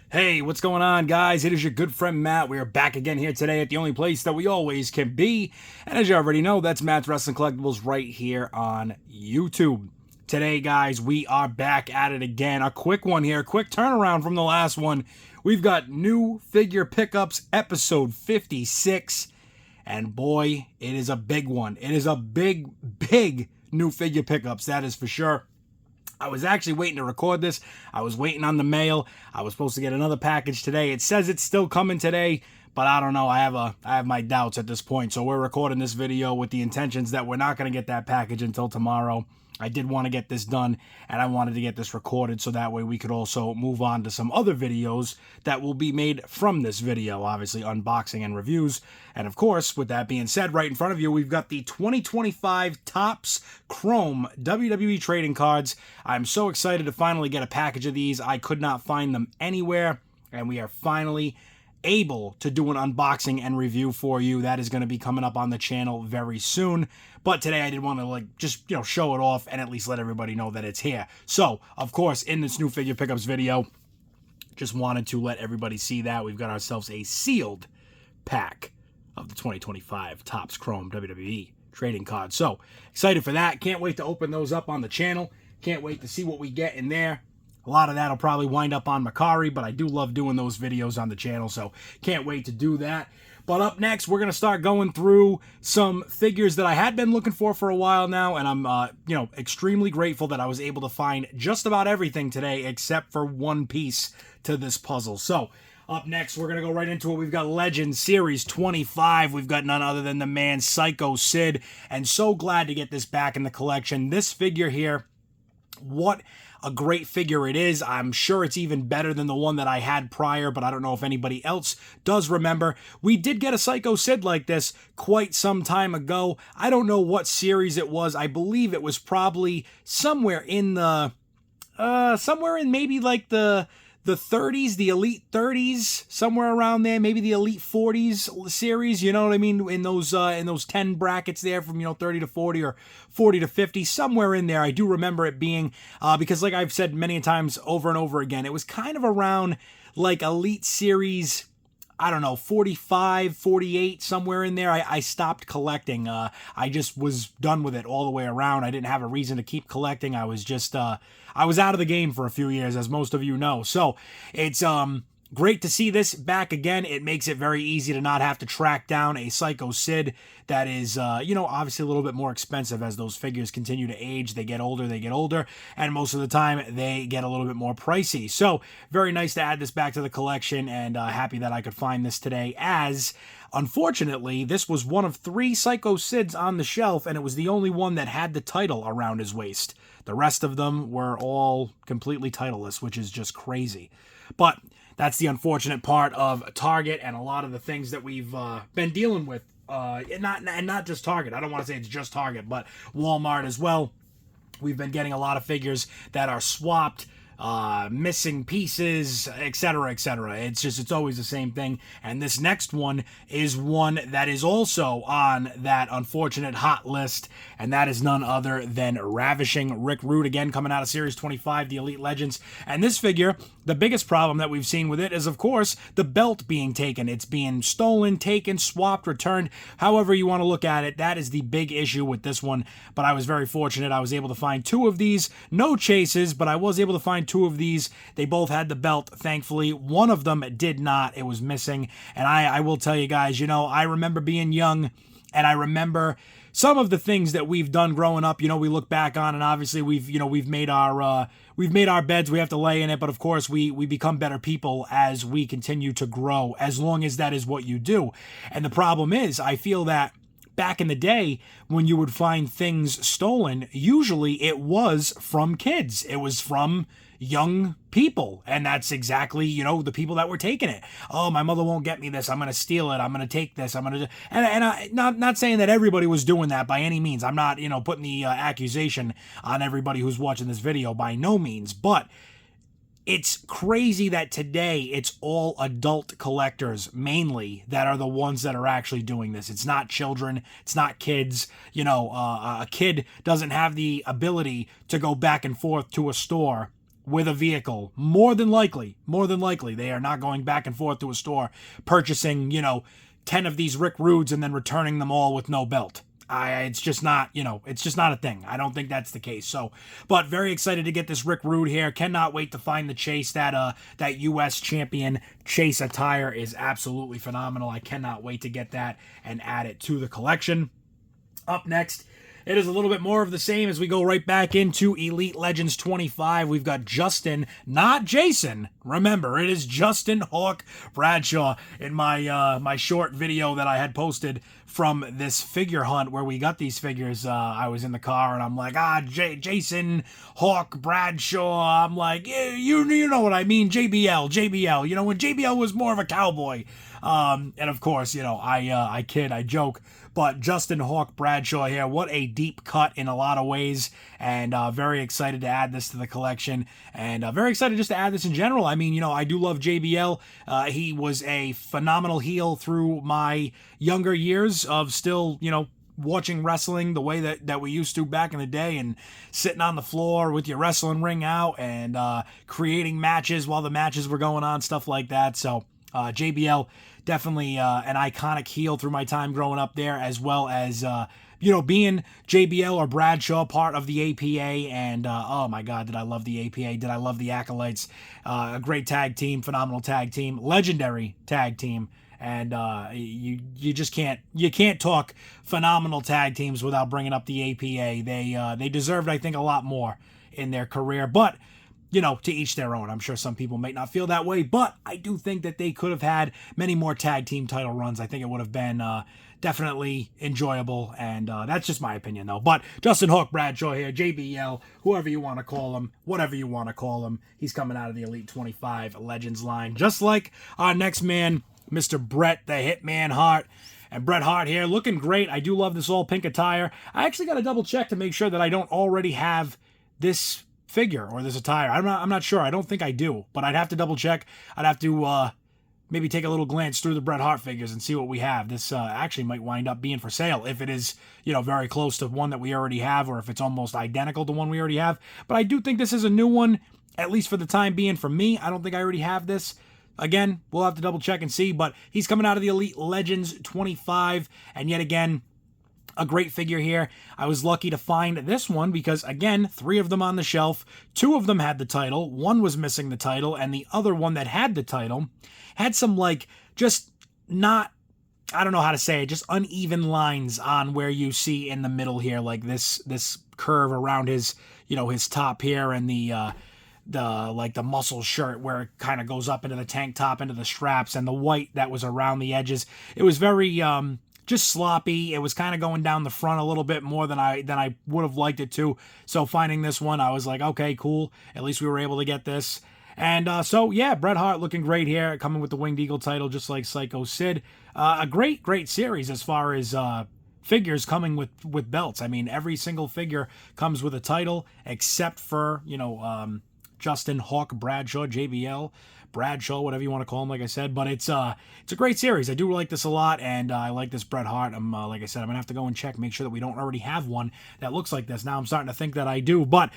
Hey, what's going on, guys? It is your good friend Matt. We are back again here today at the only place that we always can be. And as you already know, that's Matt's Wrestling Collectibles right here on YouTube. Today, guys, we are back at it again. A quick one here, quick turnaround from the last one. We've got new figure pickups, episode 56. And boy, it is a big one. It is a big new figure pickups, that is for sure. I was actually waiting to record this. I was waiting on the mail. I was supposed to get another package today. It says it's still coming today, but I don't know. I have my doubts at this point. So we're recording this video with the intentions that we're not going to get that package until tomorrow. I did want to get this done, and I wanted to get this recorded so that way we could also move on to some other videos that will be made from this video, obviously unboxing and reviews. And of course, with that being said, right in front of you, we've got the 2025 Topps Chrome WWE trading cards. I'm so excited to finally get a package of these. I could not find them anywhere, and we are finally able to do an unboxing and review for you. That is going to be coming up on the channel very soon. But today I did want to just show it off and at least let everybody know that it's here. So, of course, in this new figure pickups video, just wanted to let everybody see that we've got ourselves a sealed pack of the 2025 Topps Chrome WWE trading cards. So, excited for that. Can't wait to open those up on the channel. Can't wait to see what we get in there. A lot of that will probably wind up on MERCARI, but I do love doing those videos on the channel, so can't wait to do that. But up next, we're going to start going through some figures that I had been looking for a while now, and I'm, extremely grateful that I was able to find just about everything today except for one piece to this puzzle. So, up next, we're going to go right into it. We've got Legends Series 25. We've got none other than the man Psycho Sid, and so glad to get this back in the collection. This figure here, what a great figure it is. I'm sure it's even better than the one that I had prior, but I don't know if anybody else does remember. We did get a Psycho Sid like this quite some time ago. I don't know what series it was. I believe it was probably somewhere in the maybe like the 30s, the Elite 30s, somewhere around there, maybe the Elite 40s series, you know what I mean, in those 10 brackets there from 30 to 40 or 40 to 50, somewhere in there. I do remember it being because like I've said many times over and over again, it was kind of around like Elite Series, I don't know, 45, 48, somewhere in there. I stopped collecting. I just was done with it all the way around. I didn't have a reason to keep collecting. I was just, I was out of the game for a few years, as most of you know. So it's great to see this back again. It makes it very easy to not have to track down a Psycho Sid that is, obviously a little bit more expensive as those figures continue to age. They get older, and most of the time they get a little bit more pricey. So very nice to add this back to the collection, and happy that I could find this today, as unfortunately this was one of 3 Psycho Sids on the shelf, and it was the only one that had the title around his waist. The rest of them were all completely titleless, which is just crazy. But that's the unfortunate part of Target and a lot of the things that we've been dealing with. And not just Target. I don't want to say it's just Target, but Walmart as well. We've been getting a lot of figures that are swapped, missing pieces, etc., etc. It's always the same thing. And this next one is one that is also on that unfortunate hot list, and that is none other than Ravishing Rick Rude, again coming out of Series 25, the Elite Legends. And this figure, the biggest problem that we've seen with it is, of course, the belt being taken. It's being stolen, taken, swapped, returned, however you want to look at it. That is the big issue with this one. But I was very fortunate. I was able to find 2 of these. No chases, but I was able to find 2 of these. They both had the belt, thankfully. One of them did not. It was missing. And I will tell you guys, I remember being young, and I remember some of the things that we've done growing up. We look back on, and obviously we've made our beds. We have to lay in it, but of course we become better people as we continue to grow, as long as that is what you do. And the problem is, I feel that back in the day, when you would find things stolen, usually it was from kids. It was from young people, and that's exactly the people that were taking it. Oh, my mother won't get me this, I'm gonna steal it, I'm gonna take this, I'm gonna and I not saying that everybody was doing that by any means. I'm not putting the accusation on everybody who's watching this video, by no means, but it's crazy that today it's all adult collectors mainly that are the ones that are actually doing this. It's not children. It's not kids. A kid doesn't have the ability to go back and forth to a store with a vehicle. More than likely, they are not going back and forth to a store, purchasing, 10 of these Rick Rudes and then returning them all with no belt. It's just not, it's just not a thing. I don't think that's the case. So, but very excited to get this Rick Rude here. Cannot wait to find the Chase. That U.S. champion Chase attire is absolutely phenomenal. I cannot wait to get that and add it to the collection. Up next, it is a little bit more of the same as we go right back into Elite Legends 25. We've got Justin, not Jason. Remember, it is Justin Hawk Bradshaw in my short video that I had posted from this figure hunt where we got these figures. I was in the car and I'm like, Jason Hawk Bradshaw. I'm like, yeah, you know what I mean, JBL. When JBL was more of a cowboy. And of course, I kid, I joke. But Justin Hawk Bradshaw here, what a deep cut in a lot of ways, and very excited to add this to the collection, and very excited just to add this in general. I mean, I do love JBL. He was a phenomenal heel through my younger years of still, watching wrestling the way that we used to back in the day, and sitting on the floor with your wrestling ring out and creating matches while the matches were going on, stuff like that. So JBL, definitely an iconic heel through my time growing up there, as well as, being JBL or Bradshaw part of the APA. And, oh my God, did I love the APA? Did I love the Acolytes? A great tag team, phenomenal tag team, legendary tag team. And you just can't talk phenomenal tag teams without bringing up the APA. They deserved, I think, a lot more in their career, but to each their own. I'm sure some people might not feel that way, but I do think that they could have had many more tag team title runs. I think it would have been definitely enjoyable, and that's just my opinion, though. But Justin Hawk Bradshaw here, JBL, whoever you want to call him, whatever you want to call him, he's coming out of the Elite 25 Legends line, just like our next man, Mr. Bret the Hitman Hart. And Bret Hart here, looking great. I do love this all pink attire. I actually got to double check to make sure that I don't already have this figure or this attire. I'm not sure. I don't think I do, but I'd have to double check. I'd have to maybe take a little glance through the Bret Hart figures and see what we have. This actually might wind up being for sale if it is, very close to one that we already have, or if it's almost identical to one we already have. But I do think this is a new one, at least for the time being for me. I don't think I already have this. Again, we'll have to double check and see, but he's coming out of the Elite Legends 25, and yet again, a great figure here. I was lucky to find this one because, again, 3 of them on the shelf. 2 of them had the title. 1 was missing the title, and the other one that had the title had some, just not, I don't know how to say it, just uneven lines on where you see in the middle here, like this curve around his, his top here, and the muscle shirt where it kind of goes up into the tank top, into the straps, and the white that was around the edges. It was very, just sloppy. It was kind of going down the front a little bit more than I would have liked it to. So finding this one, I was like, okay, cool. At least we were able to get this. And so, yeah, Bret Hart looking great here, coming with the Winged Eagle title, just like Psycho Sid. A great series as far as figures coming with belts. I mean, every single figure comes with a title, except for, Justin Hawk Bradshaw, JBL, Bradshaw, whatever you want to call him, like I said. But it's a great series. I do like this a lot, and I like this Bret Hart. Like I said, I'm going to have to go and check, make sure that we don't already have one that looks like this. Now I'm starting to think that I do. But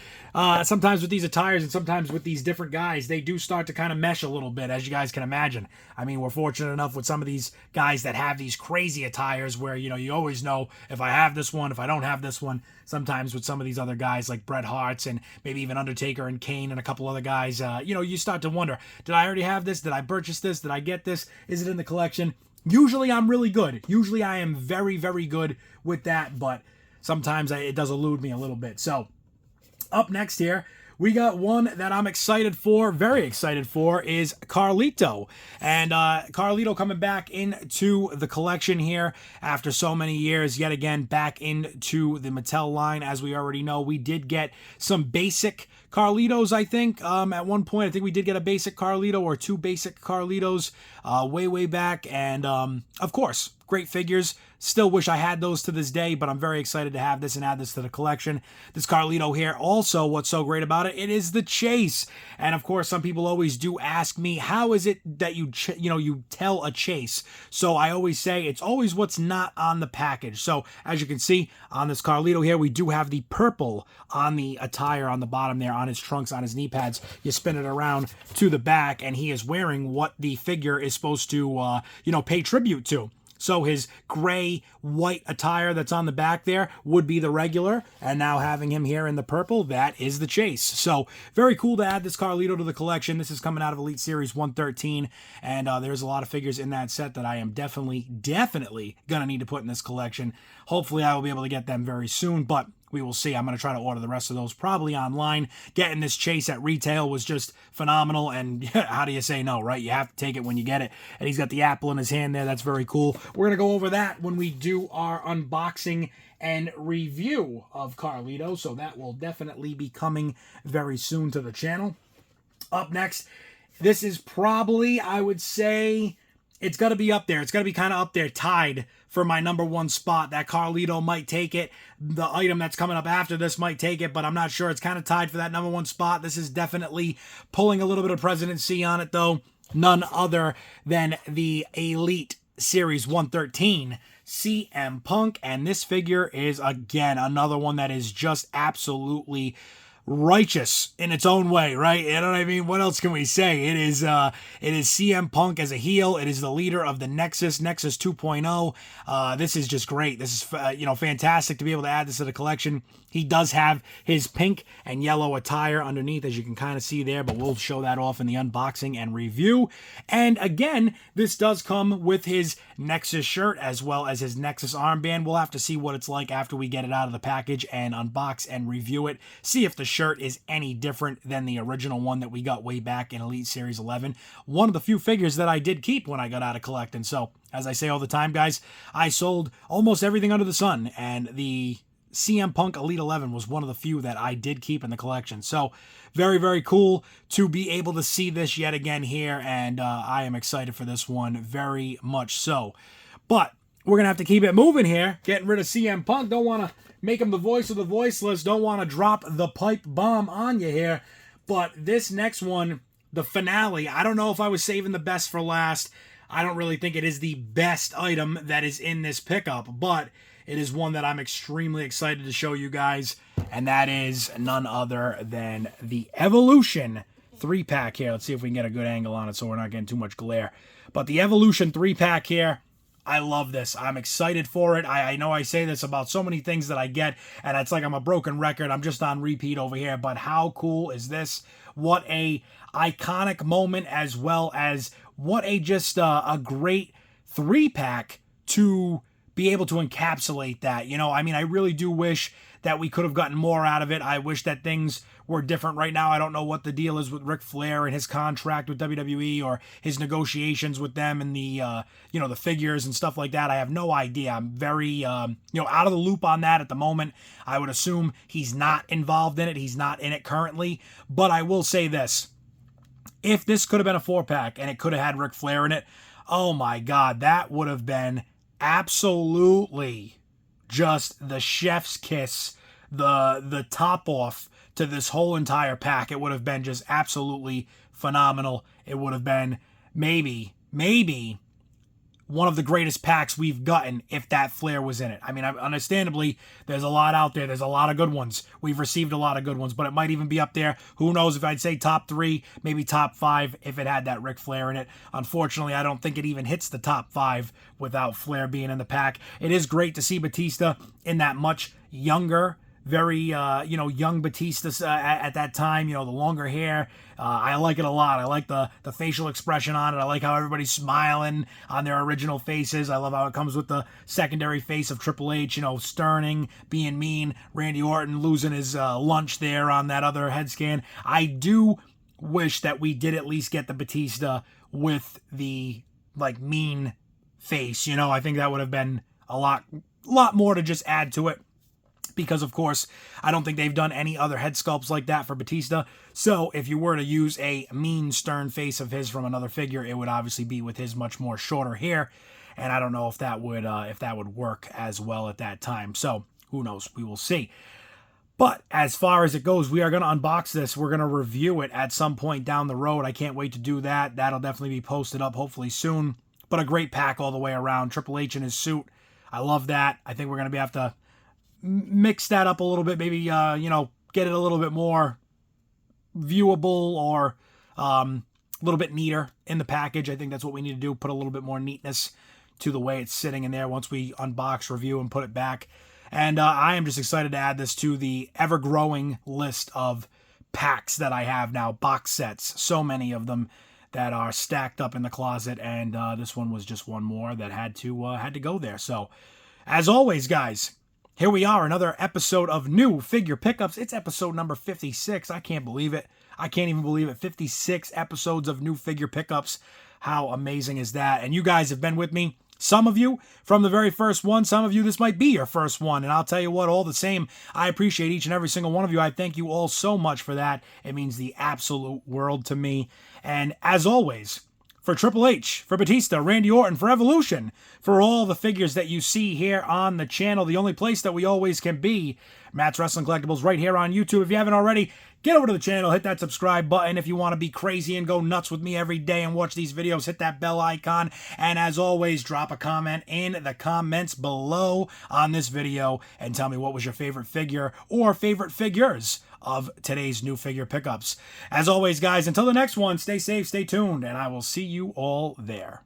sometimes with these attires and sometimes with these different guys, they do start to kind of mesh a little bit, as you guys can imagine. I mean, we're fortunate enough with some of these guys that have these crazy attires where, you always know if I have this one, if I don't have this one. Sometimes with some of these other guys like Bret Hart's and maybe even Undertaker and Kane and a couple other guys, you start to wonder, did I already have this? Did I purchase this? Did I get this? Is it in the collection? Usually I'm really good. Usually I am very, very good with that, but sometimes it does elude me a little bit. So up next here, we got one that I'm excited for, very excited for, is Carlito. And Carlito coming back into the collection here after so many years, yet again back into the Mattel line. As we already know, we did get some basic Carlitos, I think. At one point, I think we did get a basic Carlito or 2 basic Carlitos way back. And, of course, great figures. Still wish I had those to this day, but I'm very excited to have this and add this to the collection. This Carlito here, also, what's so great about it, it is the chase. And of course, some people always do ask me, how is it that you tell a chase? So I always say it's always what's not on the package. So as you can see on this Carlito here, we do have the purple on the attire on the bottom there on his trunks, on his knee pads. You spin it around to the back, and he is wearing what the figure is supposed to, pay tribute to. So his gray, white attire that's on the back there would be the regular, and now having him here in the purple, that is the chase. So very cool to add this Carlito to the collection. This is coming out of Elite Series 113, and there's a lot of figures in that set that I am definitely going to need to put in this collection. Hopefully I will be able to get them very soon, but we will see. I'm going to try to order the rest of those probably online. Getting this chase at retail was just phenomenal, and how do you say no, right? You have to take it when you get it. And he's got the apple in his hand there. That's very cool. We're going to go over that when we do our unboxing and review of Carlito, so that will definitely be coming very soon to the channel. Up next, this is probably, I would say, it's got to be up there. It's got to be kind of up there, tied for my number one spot. That Carlito might take it. The item that's coming up after this might take it, but I'm not sure. It's kind of tied for that number one spot. This is definitely pulling a little bit of presidency on it, though. None other than the Elite Series 113 CM Punk. And this figure is, again, another one that is just absolutely righteous in its own way, right? You know what I mean? What else can we say? It is CM Punk as a heel. It is the leader of the Nexus 2.0. This is just great. This is fantastic to be able to add this to the collection. He does have his pink and yellow attire underneath, as you can kind of see there, but we'll show that off in the unboxing and review. And again, this does come with his Nexus shirt as well as his Nexus armband. We'll have to see what it's like after we get it out of the package and unbox and review it. See if the shirt is any different than the original one that we got way back in Elite Series 11. One of the few figures that I did keep when I got out of collecting. So, as I say all the time, guys, I sold almost everything under the sun, and the CM Punk Elite 11 was one of the few that I did keep in the collection. So, very, very cool to be able to see this yet again here, and I am excited for this one very much so. But we're going to have to keep it moving here, getting rid of CM Punk. Don't want to make him the voice of the voiceless. Don't want to drop the pipe bomb on you here. But this next one, the finale, I don't know if I was saving the best for last. I don't really think it is the best item that is in this pickup, but it is one that I'm extremely excited to show you guys, and that is none other than the Evolution 3-pack here. Let's see if we can get a good angle on it so we're not getting too much glare. But the Evolution 3-pack here, I love this. I'm excited for it. I know I say this about so many things that I get, and it's like I'm a broken record. I'm just on repeat over here, but how cool is this? What a iconic moment, as well as what a just a great 3-pack to be able to encapsulate that. I really do wish that we could have gotten more out of it. I wish that things were different right now. I don't know what the deal is with Ric Flair and his contract with WWE or his negotiations with them and the the figures and stuff like that. I have no idea. I'm very out of the loop on that at the moment. I would assume he's not involved in it. He's not in it currently. But I will say this. If this could have been a 4-pack and it could have had Ric Flair in it, oh my God, that would have been absolutely just the chef's kiss, the top off to this whole entire pack. It would have been just absolutely phenomenal. It would have been maybe one of the greatest packs we've gotten if that Flair was in it. Understandably, there's a lot out there. There's a lot of good ones. We've received a lot of good ones, but it might even be up there. Who knows if I'd say top 3, maybe top 5 if it had that Ric Flair in it. Unfortunately, I don't think it even hits the top 5 without Flair being in the pack. It is great to see Batista in that much younger, very young Batista at that time. The longer hair, I like it a lot. I like the facial expression on it. I like how everybody's smiling on their original faces. I love how it comes with the secondary face of Triple H, sterning, being mean, Randy Orton losing his lunch there on that other head scan. I do wish that we did at least get the Batista with the mean face. I think that would have been a lot more to just add to it. Because, of course, I don't think they've done any other head sculpts like that for Batista. So, if you were to use a mean, stern face of his from another figure, it would obviously be with his much more shorter hair. And I don't know if that would work as well at that time. So, who knows? We will see. But as far as it goes, we are going to unbox this. We're going to review it at some point down the road. I can't wait to do that. That'll definitely be posted up hopefully soon. But a great pack all the way around. Triple H in his suit. I love that. I think we're going to have to mix that up a little bit, maybe, get it a little bit more viewable or a little bit neater in the package. I think that's what we need to do, put a little bit more neatness to the way it's sitting in there once we unbox, review, and put it back. And I am just excited to add this to the ever-growing list of packs that I have now, box sets, so many of them that are stacked up in the closet, and this one was just one more that had to go there. So, as always, guys, here we are, another episode of New Figure Pickups. It's episode number 56. I can't believe it. I can't even believe it. 56 episodes of New Figure Pickups. How amazing is that? And you guys have been with me. Some of you from the very first one, some of you this might be your first one, and I'll tell you what, all the same, I appreciate each and every single one of you. I thank you all so much for that. It means the absolute world to me. And as always, for Triple H, for Batista, Randy Orton, for Evolution, for all the figures that you see here on the channel, the only place that we always can be, Matt's Wrestling Collectibles right here on YouTube. If you haven't already, get over to the channel, hit that subscribe button. If you want to be crazy and go nuts with me every day and watch these videos, hit that bell icon. And as always, drop a comment in the comments below on this video and tell me what was your favorite figure or favorite figures of today's New Figure Pickups. As always, guys, until the next one, stay safe, stay tuned, and I will see you all there.